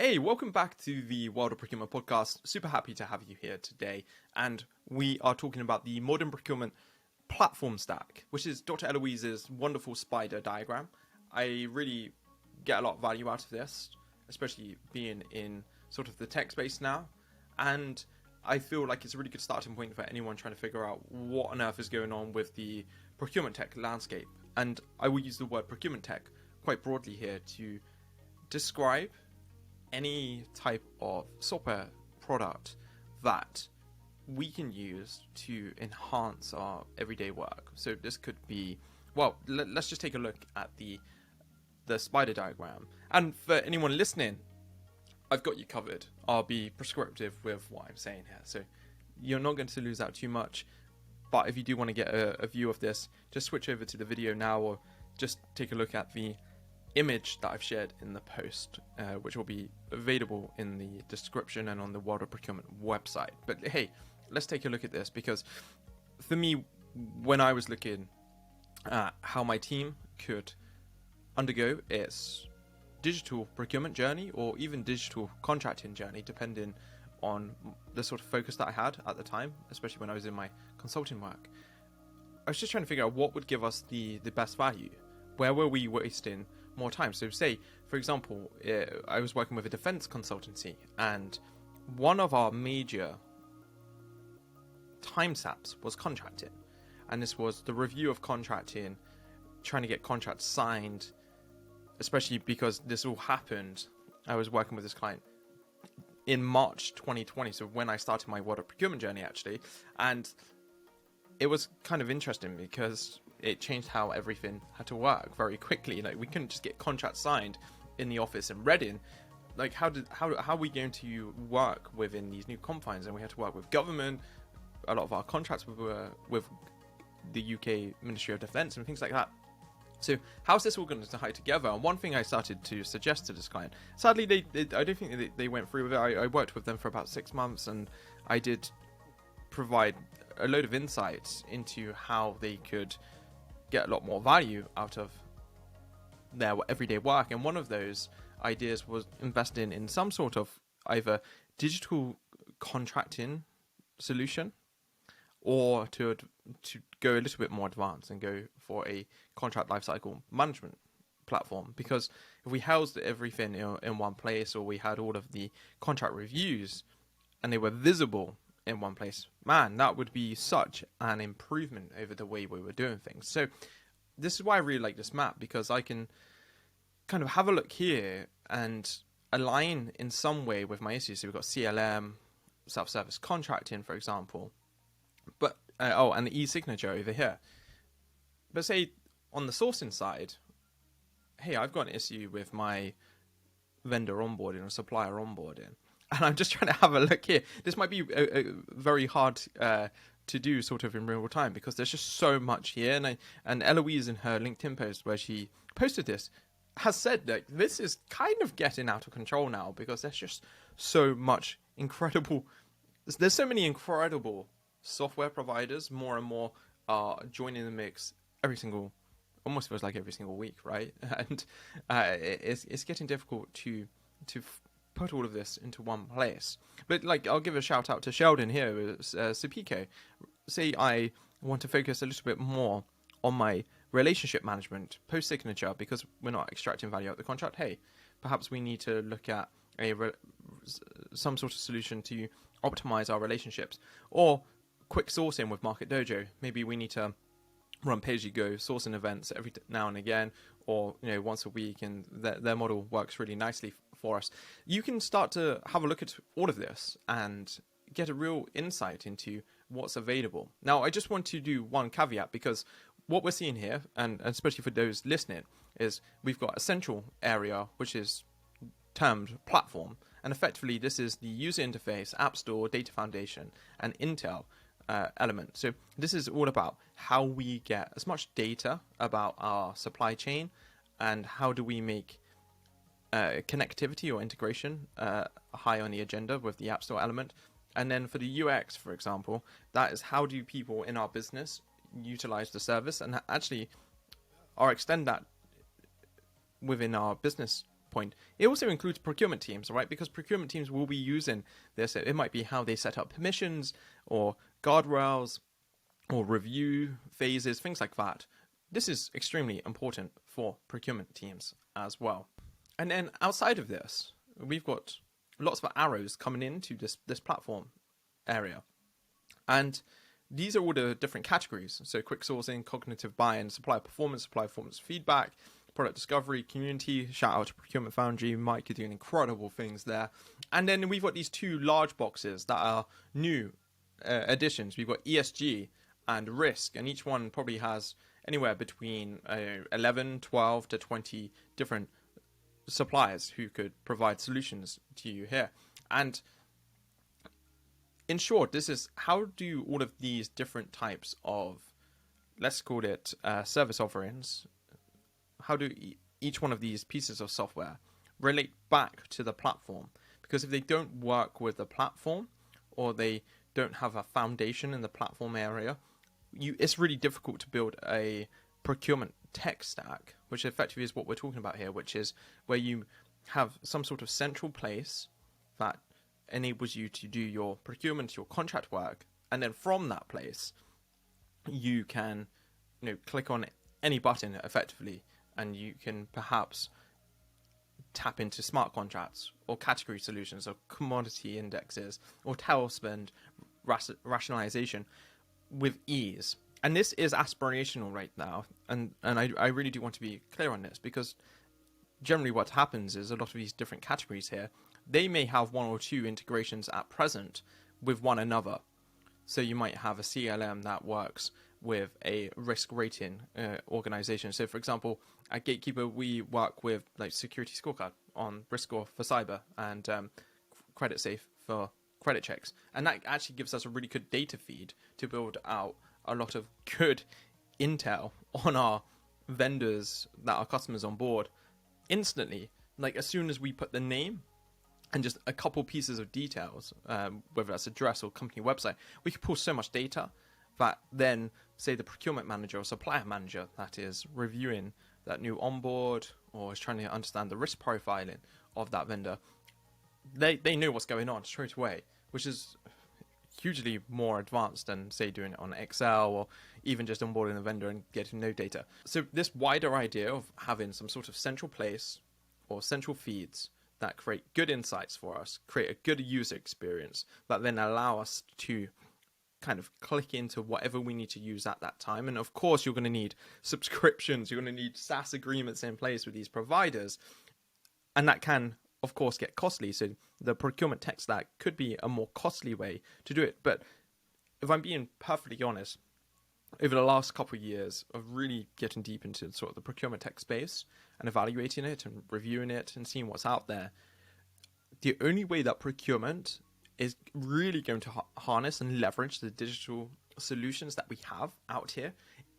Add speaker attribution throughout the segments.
Speaker 1: Hey, welcome back to the World of Procurement podcast. Super happy to have you here today. And we are talking about the Modern Procurement Platform Stack, which is Dr. Eloise's wonderful spider diagram. I really get a lot of value out of this, especially being in sort of the tech space now. And I feel like it's a really good starting point for anyone trying to figure out what on earth is going on with the procurement tech landscape. And I will use the word procurement tech quite broadly here to describe any type of software product that we can use to enhance our everyday work. So this could be, well, let's just take a look at the spider diagram. And for anyone listening, I've got you covered. I'll be prescriptive with what I'm saying here. So you're not going to lose out too much. But if you do want to get a view of this, just switch over to the video now or just take a look at the image that I've shared in the post, which will be available in the description and on the World of Procurement website. But hey, let's take a look at this, because for me, when I was looking at how my team could undergo its digital procurement journey or even digital contracting journey, depending on the sort of focus that I had at the time, especially when I was in my consulting work, I was just trying to figure out what would give us the best value. Where were we wasting more time? So say, for example, I was working with a defense consultancy, and one of our major time saps was contracting. And this was the review of contracting, trying to get contracts signed, especially because this all happened. I was working with this client in March 2020, so when I started my World of Procurement journey, actually. And it was kind of interesting because it changed how everything had to work very quickly. Like, we couldn't just get contracts signed in the office in Reading. Like, how are we going to work within these new confines? And we had to work with government. A lot of our contracts were with the UK Ministry of Defence and things like that. So how's this all going to tie together? And one thing I started to suggest to this client, sadly, I don't think they went through with it. I worked with them for about 6 months, and I did provide a load of insights into how they could get a lot more value out of their everyday work. And one of those ideas was investing in some sort of either digital contracting solution, or to go a little bit more advanced and go for a contract lifecycle management platform. Because if we housed everything in one place, or we had all of the contract reviews and they were visible in one place, man, that would be such an improvement over the way we were doing things. So this is why I really like this map, because I can kind of have a look here and align in some way with my issues. So we've got CLM, self-service contracting, for example, but and the e-signature over here. But say on the sourcing side, hey, I've got an issue with my vendor onboarding or supplier onboarding, and I'm just trying to have a look here. This might be very hard to do sort of in real time, because there's just so much here. And Eloise, in her LinkedIn post where she posted this, has said that this is kind of getting out of control now, because there's just so much incredible. There's so many incredible software providers. More and more are joining the mix almost feels like every single week, right? And it's getting difficult to put all of this into one place. But like, I'll give a shout out to Sheldon here, Supico. Say I want to focus a little bit more on my relationship management post-signature, because we're not extracting value out of the contract. Hey, perhaps we need to look at some sort of solution to optimize our relationships, or quick sourcing with Market Dojo. Maybe we need to run pay-as-you-go sourcing events every now and again, or once a week, and their model works really nicely for us. You can start to have a look at all of this and get a real insight into what's available. Now, I just want to do one caveat, because what we're seeing here, and especially for those listening, is we've got a central area which is termed platform, and effectively this is the user interface, app store, data foundation, and Intel element. So this is all about how we get as much data about our supply chain, and how do we make connectivity or integration high on the agenda with the App Store element. And then for the UX, for example, that is how do people in our business utilize the service, and actually extend that within our business point, it also includes procurement teams, right? Because procurement teams will be using this. It might be how they set up permissions or guardrails or review phases, things like that. This is extremely important for procurement teams as well. And then outside of this, we've got lots of arrows coming into this platform area. And these are all the different categories. So quick sourcing, cognitive buy-in, supplier performance feedback, product discovery, community. Shout out to Procurement Foundry. Mike, you're doing incredible things there. And then we've got these two large boxes that are new additions. We've got ESG and risk, and each one probably has anywhere between 11, 12 to 20 different suppliers who could provide solutions to you here. And in short, this is how do all of these different types of, let's call it service offerings, how do each one of these pieces of software relate back to the platform? Because if they don't work with the platform, or they don't have a foundation in the platform area, it's really difficult to build a procurement tech stack, which effectively is what we're talking about here, which is where you have some sort of central place that enables you to do your procurement, your contract work, and then from that place you can click on any button effectively, and you can perhaps tap into smart contracts or category solutions or commodity indexes or tail spend rationalization with ease. And this is aspirational right now, and I really do want to be clear on this, because generally what happens is a lot of these different categories here, they may have one or two integrations at present with one another. So you might have a CLM that works with a risk rating organization. So for example, at Gatekeeper, we work with like Security Scorecard on risk score for cyber, and Credit Safe for credit checks. And that actually gives us a really good data feed to build out a lot of good intel on our vendors that our customers on board instantly. Like as soon as we put the name and just a couple pieces of details, whether that's address or company website, we can pull so much data that then, say, the procurement manager or supplier manager that is reviewing that new onboard or is trying to understand the risk profiling of that vendor, they know what's going on straight away, which is hugely more advanced than, say, doing it on Excel or even just onboarding a vendor and getting no data. So this wider idea of having some sort of central place or central feeds that create good insights for us, create a good user experience that then allow us to kind of click into whatever we need to use at that time. And of course, you're going to need subscriptions, you're going to need SaaS agreements in place with these providers, and that can, of course, get costly. So the procurement tech stack could be a more costly way to do it. But if I'm being perfectly honest, over the last couple of years of really getting deep into sort of the procurement tech space and evaluating it and reviewing it and seeing what's out there, the only way that procurement is really going to harness and leverage the digital solutions that we have out here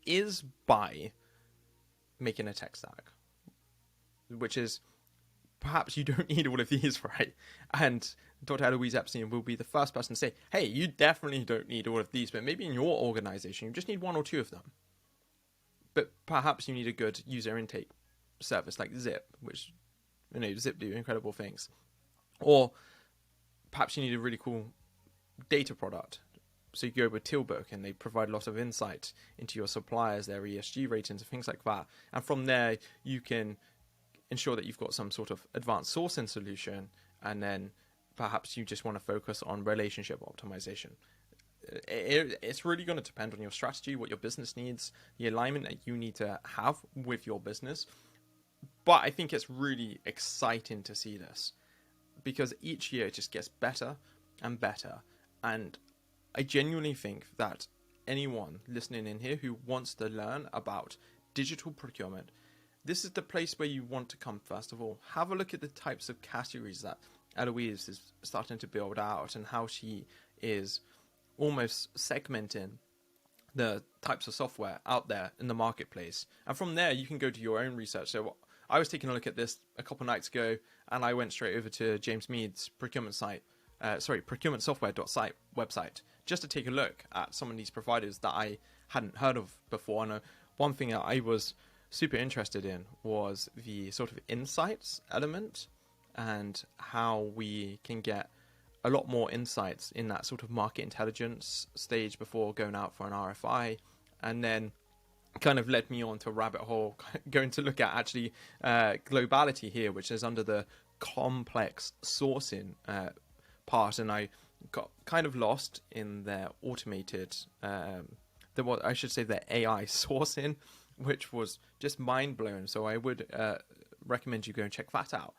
Speaker 1: is by making a tech stack, which is perhaps you don't need all of these, right? And Dr. Eloise Epstein will be the first person to say, hey, you definitely don't need all of these, but maybe in your organization, you just need one or two of them. But perhaps you need a good user intake service like Zip, which, Zip do incredible things. Or perhaps you need a really cool data product. So you go with Tealbook and they provide a lot of insight into your suppliers, their ESG ratings and things like that. And from there, you can ensure that you've got some sort of advanced sourcing solution, and then perhaps you just want to focus on relationship optimization. It's really going to depend on your strategy, what your business needs, the alignment that you need to have with your business. But I think it's really exciting to see this, because each year it just gets better and better. And I genuinely think that anyone listening in here who wants to learn about digital procurement, this is the place where you want to come. First of all, have a look at the types of categories that Eloise is starting to build out and how she is almost segmenting the types of software out there in the marketplace. And from there, you can go do your own research. So I was taking a look at this a couple of nights ago, and I went straight over to James Mead's procurementsoftware.site website, just to take a look at some of these providers that I hadn't heard of before. And one thing I was super interested in was the sort of insights element and how we can get a lot more insights in that sort of market intelligence stage before going out for an RFI, and then kind of led me on to a rabbit hole going to look at actually globality here, which is under the complex sourcing part, and I got kind of lost in their automated what I should say their AI sourcing, which was just mind blowing. So I would recommend you go and check that out.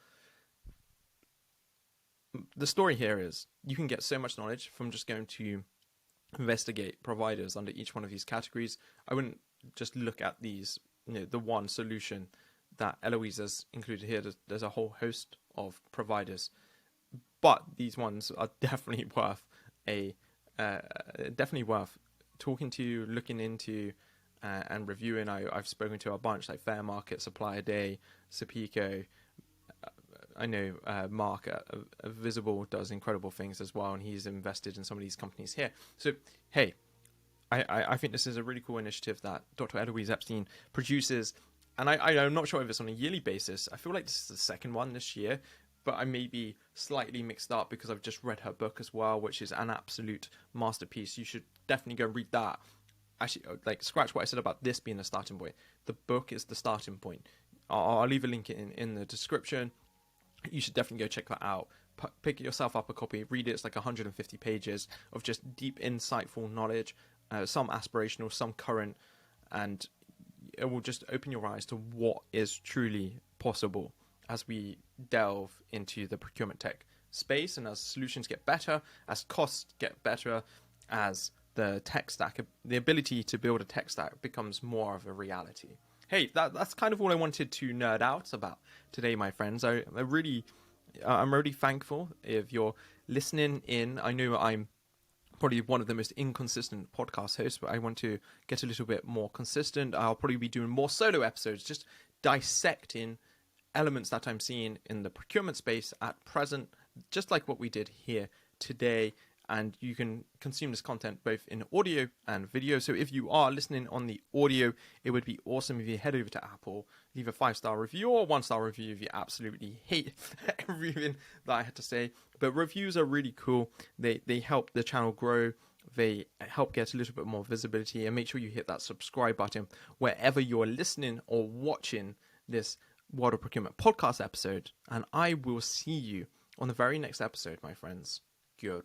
Speaker 1: The story here is you can get so much knowledge from just going to investigate providers under each one of these categories. I wouldn't just look at these, the one solution that Eloise has included here. There's a whole host of providers, but these ones are definitely worth talking to, looking into, and reviewing. I've spoken to a bunch like Fair Market, Supplier Day, Sapico. I know Mark at Visible does incredible things as well, and he's invested in some of these companies here. So, hey, I think this is a really cool initiative that Dr. Eloise Epstein produces, and I'm not sure if it's on a yearly basis. I feel like this is the second one this year, but I may be slightly mixed up because I've just read her book as well, which is an absolute masterpiece. You should definitely go read that. Actually, like, scratch what I said about this being the starting point. The book is the starting point. I'll leave a link in the description. You should definitely go check that out. Pick yourself up a copy, read it. It's like 150 pages of just deep, insightful knowledge, some aspirational, some current, and it will just open your eyes to what is truly possible as we delve into the procurement tech space, and as solutions get better, as costs get better, as the tech stack, the ability to build a tech stack becomes more of a reality. Hey, that's kind of all I wanted to nerd out about today, my friends. I'm really thankful if you're listening in. I know I'm probably one of the most inconsistent podcast hosts, but I want to get a little bit more consistent. I'll probably be doing more solo episodes, just dissecting elements that I'm seeing in the procurement space at present, just like what we did here today. And you can consume this content both in audio and video. So if you are listening on the audio, it would be awesome if you head over to Apple, leave a 5-star review or 1-star review if you absolutely hate everything that I had to say. But reviews are really cool. They help the channel grow. They help get a little bit more visibility. And make sure you hit that subscribe button wherever you're listening or watching this World of Procurement podcast episode. And I will see you on the very next episode, my friends. Goodbye.